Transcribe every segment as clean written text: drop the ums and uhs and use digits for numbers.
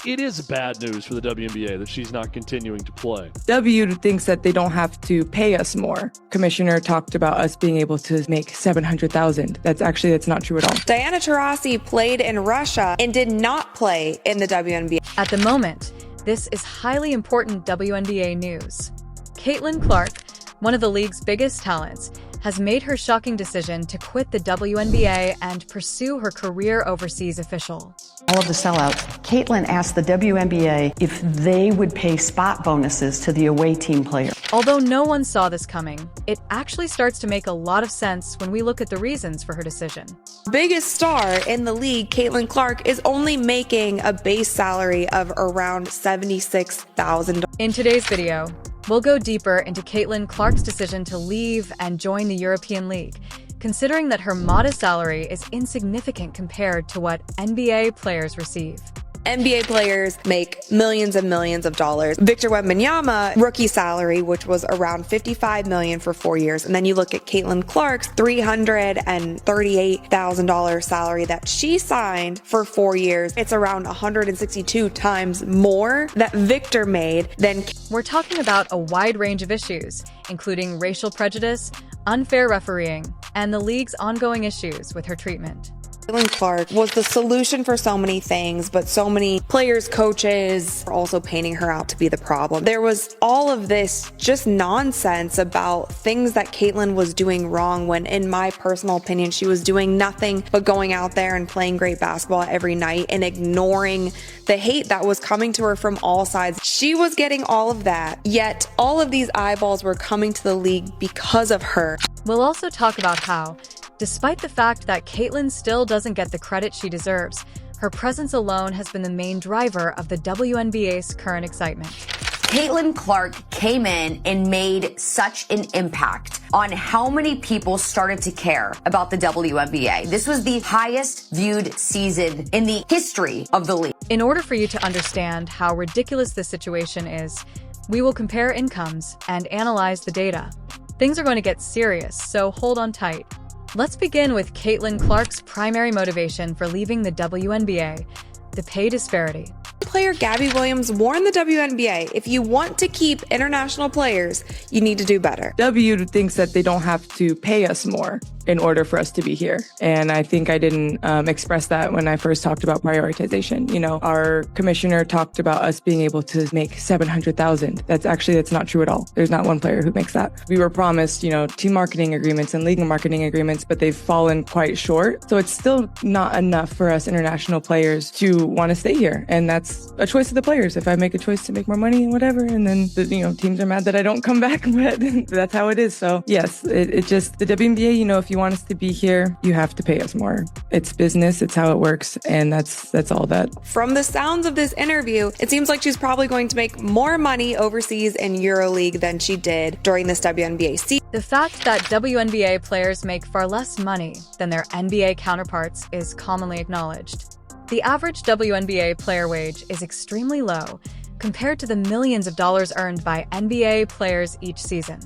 It is bad news for the WNBA that she's not continuing to play. W thinks that they don't have to pay us more. Commissioner talked about us being able to make $700,000. That's not true at all. Diana Taurasi played in Russia and did not play in the WNBA. At the moment, this is highly important WNBA news. Caitlin Clark, one of the league's biggest talents, has made her shocking decision to quit the WNBA and pursue her career overseas official. All of the sellouts, Caitlin asked the WNBA if they would pay spot bonuses to the away team player. Although no one saw this coming, it actually starts to make a lot of sense when we look at the reasons for her decision. Biggest star in the league, Caitlin Clark, is only making a base salary of around $76,000. In today's video, we'll go deeper into Caitlin Clark's decision to leave and join the European League, considering that her modest salary is insignificant compared to what NBA players receive. NBA players make millions and millions of dollars. Victor Wembanyama, rookie salary, which was around $55 million for 4 years. And then you look at Caitlin Clark's $338,000 salary that she signed for 4 years. It's around 162 times more that Victor made than. We're talking about a wide range of issues, including racial prejudice, unfair refereeing, and the league's ongoing issues with her treatment. Caitlin Clark was the solution for so many things, but so many players, coaches are also painting her out to be the problem. There was all of this just nonsense about things that Caitlin was doing wrong when, in my personal opinion, she was doing nothing but going out there and playing great basketball every night and ignoring the hate that was coming to her from all sides. She was getting all of that, yet all of these eyeballs were coming to the league because of her. We'll also talk about how, despite the fact that Caitlin still doesn't get the credit she deserves, her presence alone has been the main driver of the WNBA's current excitement. Caitlin Clark came in and made such an impact on how many people started to care about the WNBA. This was the highest viewed season in the history of the league. In order for you to understand how ridiculous this situation is, we will compare incomes and analyze the data. Things are going to get serious, so hold on tight. Let's begin with Caitlin Clark's primary motivation for leaving the WNBA, the pay disparity. Player Gabby Williams warned the WNBA, if you want to keep international players, you need to do better. W thinks that they don't have to pay us more in order for us to be here. And I think I didn't express that when I first talked about prioritization. You know, our commissioner talked about us being able to make $700,000. That's not true at all. There's not one player who makes that. We were promised, team marketing agreements and league marketing agreements, but they've fallen quite short. So it's still not enough for us international players to want to stay here. And that's a choice of the players. If I make a choice to make more money and whatever, and then teams are mad that I don't come back, but that's how it is. So yes, it just, the WNBA, if you want us to be here, you have to pay us more. It's business, it's how it works, and that's all that. From the sounds of this interview, it seems like she's probably going to make more money overseas in EuroLeague than she did during this WNBA season. The fact that WNBA players make far less money than their NBA counterparts is commonly acknowledged. The average WNBA player wage is extremely low compared to the millions of dollars earned by NBA players each season.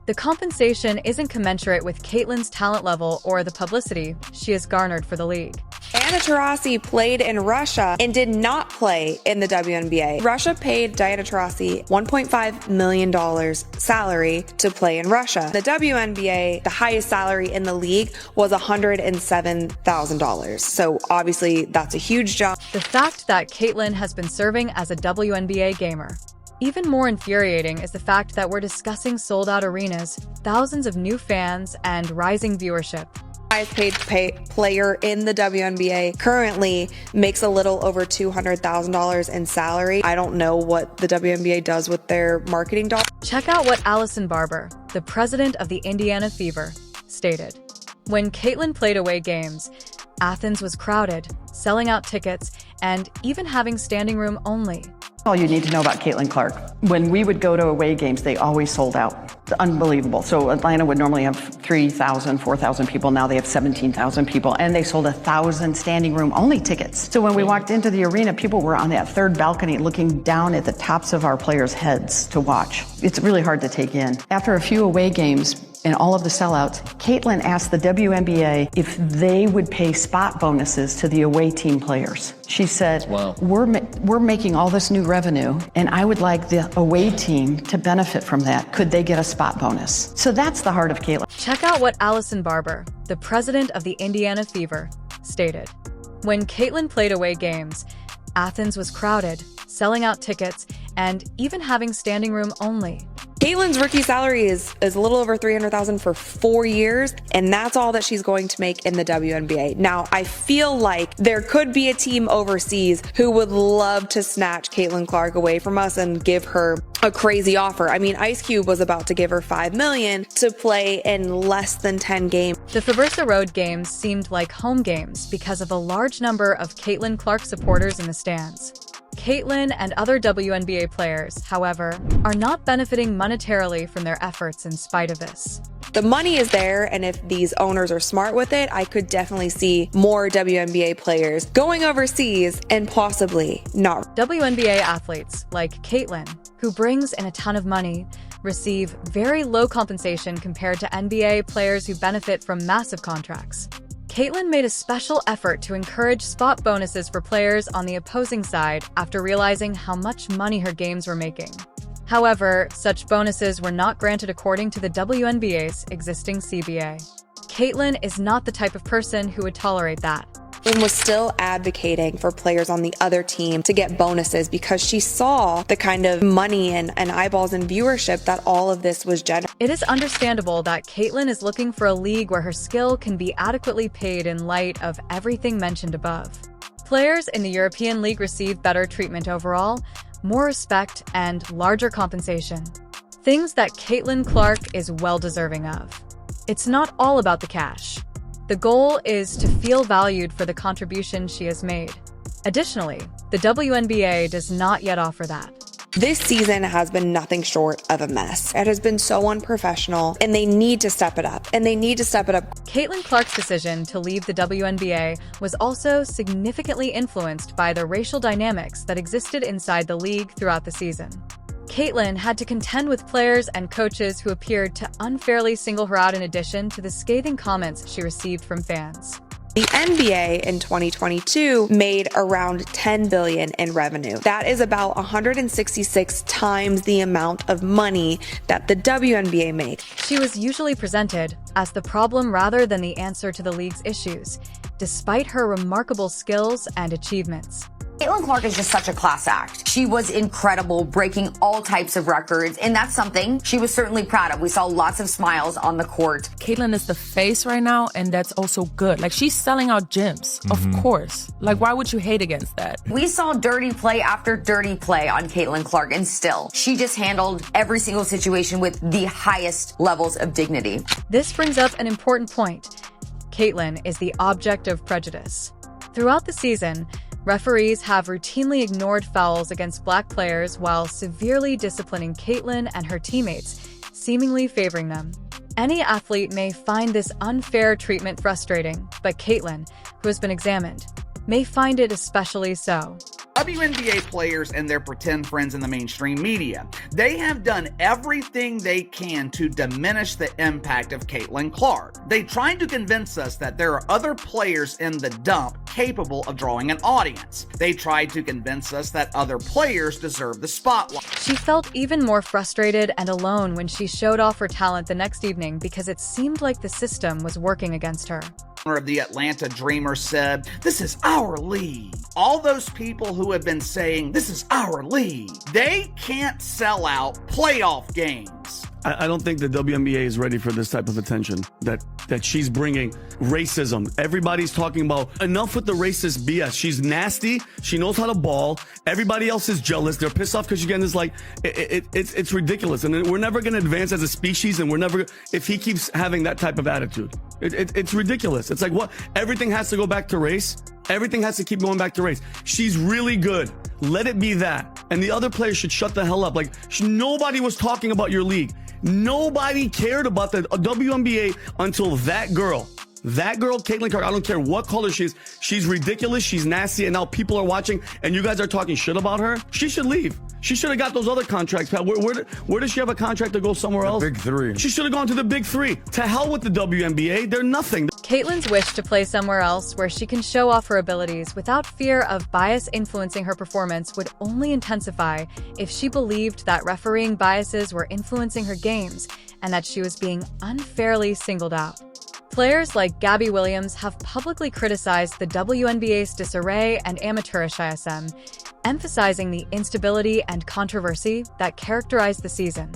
The compensation isn't commensurate with Caitlin's talent level or the publicity she has garnered for the league. Diana Taurasi played in Russia and did not play in the WNBA. Russia paid Diana Taurasi $1.5 million salary to play in Russia. The WNBA, the highest salary in the league, was $107,000. So obviously that's a huge jump. The fact that Caitlin has been serving as a WNBA gamer. Even more infuriating is the fact that we're discussing sold-out arenas, thousands of new fans, and rising viewership. Highest paid player in the WNBA currently makes a little over $200,000 in salary. I don't know what the WNBA does with their marketing dollars. Check out what Allison Barber, the president of the Indiana Fever, stated. When Caitlin played away games, Athens was crowded, selling out tickets, and even having standing room only. All you need to know about Caitlin Clark. When we would go to away games, they always sold out. It's unbelievable. So Atlanta would normally have 3,000, 4,000 people. Now they have 17,000 people, and they sold 1,000 standing room only tickets. So when we walked into the arena, people were on that third balcony looking down at the tops of our players' heads to watch. It's really hard to take in. After a few away games, and all of the sellouts, Caitlin asked the WNBA if they would pay spot bonuses to the away team players. She said, wow, we're making all this new revenue, and I would like the away team to benefit from that. Could they get a spot bonus? So that's the heart of Caitlin. Check out what Allison Barber, the president of the Indiana Fever, stated. When Caitlin played away games, Athens was crowded, selling out tickets, and even having standing room only. Caitlin's rookie salary is a little over $300,000 for 4 years, and that's all that she's going to make in the WNBA. Now, I feel like there could be a team overseas who would love to snatch Caitlin Clark away from us and give her a crazy offer. I mean, Ice Cube was about to give her $5 million to play in less than 10 games. The Faversa Road games seemed like home games because of a large number of Caitlin Clark supporters in the stands. Caitlin and other WNBA players, however, are not benefiting monetarily from their efforts in spite of this. The money is there, and if these owners are smart with it, I could definitely see more WNBA players going overseas and possibly not. WNBA athletes like Caitlin, who brings in a ton of money, receive very low compensation compared to NBA players who benefit from massive contracts. Caitlin made a special effort to encourage spot bonuses for players on the opposing side after realizing how much money her games were making. However, such bonuses were not granted according to the WNBA's existing CBA. Caitlin is not the type of person who would tolerate that. And was still advocating for players on the other team to get bonuses because she saw the kind of money and eyeballs and viewership that all of this was generating. It is understandable that Caitlin is looking for a league where her skill can be adequately paid in light of everything mentioned above. Players in the European League receive better treatment overall, more respect, and larger compensation. Things that Caitlin Clark is well deserving of. It's not all about the cash. The goal is to feel valued for the contribution she has made. Additionally, the WNBA does not yet offer that. This season has been nothing short of a mess. It has been so unprofessional, and they need to step it up. Caitlin Clark's decision to leave the WNBA was also significantly influenced by the racial dynamics that existed inside the league throughout the season. Caitlin had to contend with players and coaches who appeared to unfairly single her out in addition to the scathing comments she received from fans. The NBA in 2022 made around $10 billion in revenue. That is about 166 times the amount of money that the WNBA made. She was usually presented as the problem rather than the answer to the league's issues, despite her remarkable skills and achievements. Caitlin Clark is just such a class act. She was incredible, breaking all types of records, and that's something she was certainly proud of. We saw lots of smiles on the court. Caitlin is the face right now, and that's also good. Like, she's selling out gyms, of course. Like, why would you hate against that? We saw dirty play after dirty play on Caitlin Clark, and still, she just handled every single situation with the highest levels of dignity. This brings up an important point. Caitlin is the object of prejudice. Throughout the season, referees have routinely ignored fouls against Black players while severely disciplining Caitlin and her teammates, seemingly favoring them. Any athlete may find this unfair treatment frustrating, but Caitlin, who has been examined, may find it especially so. WNBA players and their pretend friends in the mainstream media, they have done everything they can to diminish the impact of Caitlin Clark. They tried to convince us that there are other players in the dump capable of drawing an audience. They tried to convince us that other players deserve the spotlight. She felt even more frustrated and alone when she showed off her talent the next evening because it seemed like the system was working against her. Of the Atlanta Dreamer said, "This is our league." All those people who have been saying, "This is our league," they can't sell out playoff games. I don't think the WNBA is ready for this type of attention that she's bringing. Racism. Everybody's talking about enough with the racist BS. She's nasty. She knows how to ball. Everybody else is jealous. They're pissed off because she's getting this, like, it's ridiculous. And we're never going to advance as a species, and we're never, if he keeps having that type of attitude. It's ridiculous. It's like, what? Everything has to go back to race. Everything has to keep going back to race. She's really good. Let it be that. And the other players should shut the hell up. Like, nobody was talking about your league. Nobody cared about the WNBA until that girl That girl, Caitlin Clark, I don't care what color she is. She's ridiculous. She's nasty. And now people are watching and you guys are talking shit about her. She should leave. She should have got those other contracts, Pat. Where does she have a contract to go somewhere else? Big three. She should have gone to the big three. To hell with the WNBA. They're nothing. Caitlin's wish to play somewhere else where she can show off her abilities without fear of bias influencing her performance would only intensify if she believed that refereeing biases were influencing her games and that she was being unfairly singled out. Players like Gabby Williams have publicly criticized the WNBA's disarray and amateurish ISM, emphasizing the instability and controversy that characterized the season.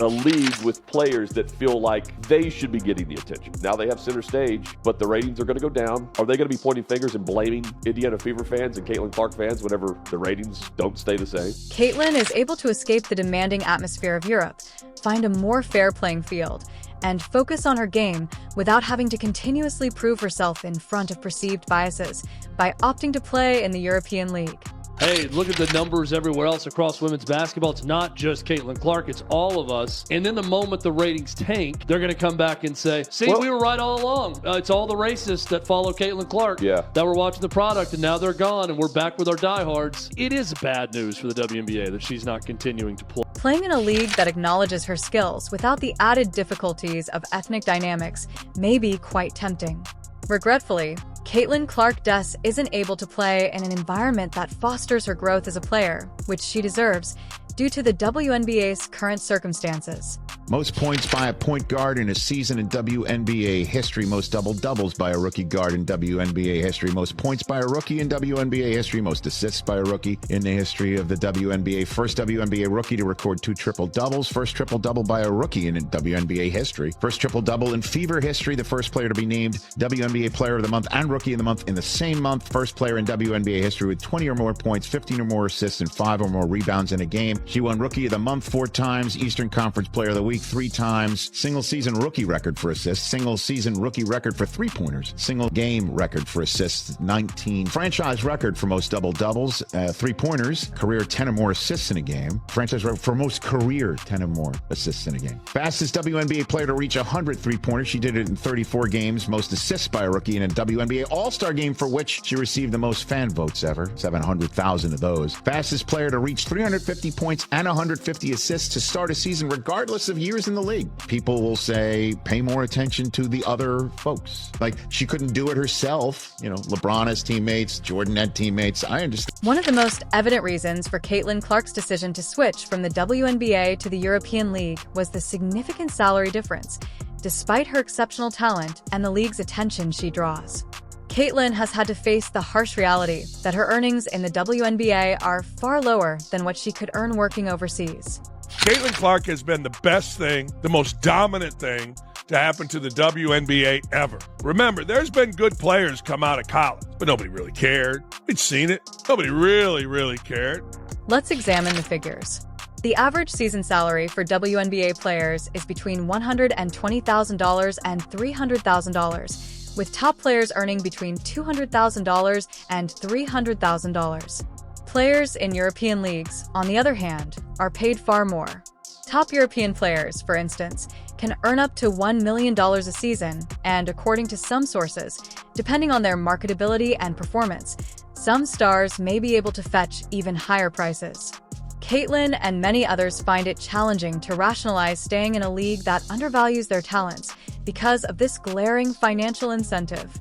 A league with players that feel like they should be getting the attention. Now they have center stage, but the ratings are going to go down. Are they going to be pointing fingers and blaming Indiana Fever fans and Caitlin Clark fans whenever the ratings don't stay the same? Caitlin is able to escape the demanding atmosphere of Europe, find a more fair playing field, and focus on her game without having to continuously prove herself in front of perceived biases by opting to play in the European League. Hey, look at the numbers everywhere else across women's basketball. It's not just Caitlin Clark, it's all of us. And then the moment the ratings tank, they're going to come back and say, see, we were right all along. It's all the racists that follow Caitlin Clark that were watching the product, and now they're gone, and we're back with our diehards. It is bad news for the WNBA that she's not continuing to play. Playing in a league that acknowledges her skills without the added difficulties of ethnic dynamics may be quite tempting. Regretfully, Caitlin Clark-Dess isn't able to play in an environment that fosters her growth as a player, which she deserves, due to the WNBA's current circumstances. Most points by a point guard in a season in WNBA history. Most double-doubles by a rookie guard in WNBA history. Most points by a rookie in WNBA history. Most assists by a rookie in the history of the WNBA. First WNBA rookie to record 2 triple-doubles. First triple-double by a rookie in WNBA history. First triple-double in Fever history. The first player to be named WNBA Player of the Month and Rookie of the Month in the same month. First player in WNBA history with 20 or more points, 15 or more assists, and 5 or more rebounds in a game. She won Rookie of the Month 4 times, Eastern Conference Player of the Week 3 times, single season rookie record for assists, single season rookie record for 3-pointers, single game record for assists 19, franchise record for most double-doubles, 3-pointers, career 10 or more assists in a game, franchise record for most career 10 or more assists in a game. Fastest WNBA player to reach 100 3-pointers, she did it in 34 games, most assists by a rookie in a WNBA All-Star game for which she received the most fan votes ever, 700,000 of those. Fastest player to reach 350 points and 150 assists to start a season regardless of years in the league. People will say, pay more attention to the other folks. Like, she couldn't do it herself. You know, LeBron has teammates, Jordan had teammates. I understand. One of the most evident reasons for Caitlin Clark's decision to switch from the WNBA to the European League was the significant salary difference, despite her exceptional talent and the league's attention she draws. Caitlin has had to face the harsh reality that her earnings in the WNBA are far lower than what she could earn working overseas. Caitlin Clark has been the best thing, the most dominant thing to happen to the WNBA ever. Remember, there's been good players come out of college, but nobody really cared. We'd seen it. Nobody really cared. Let's examine the figures. The average season salary for WNBA players is between $120,000 and $300,000, with top players earning between $200,000 and $300,000. Players in European leagues, on the other hand, are paid far more. Top European players, for instance, can earn up to $1 million a season, and according to some sources, depending on their marketability and performance, some stars may be able to fetch even higher prices. Caitlin and many others find it challenging to rationalize staying in a league that undervalues their talents because of this glaring financial incentive.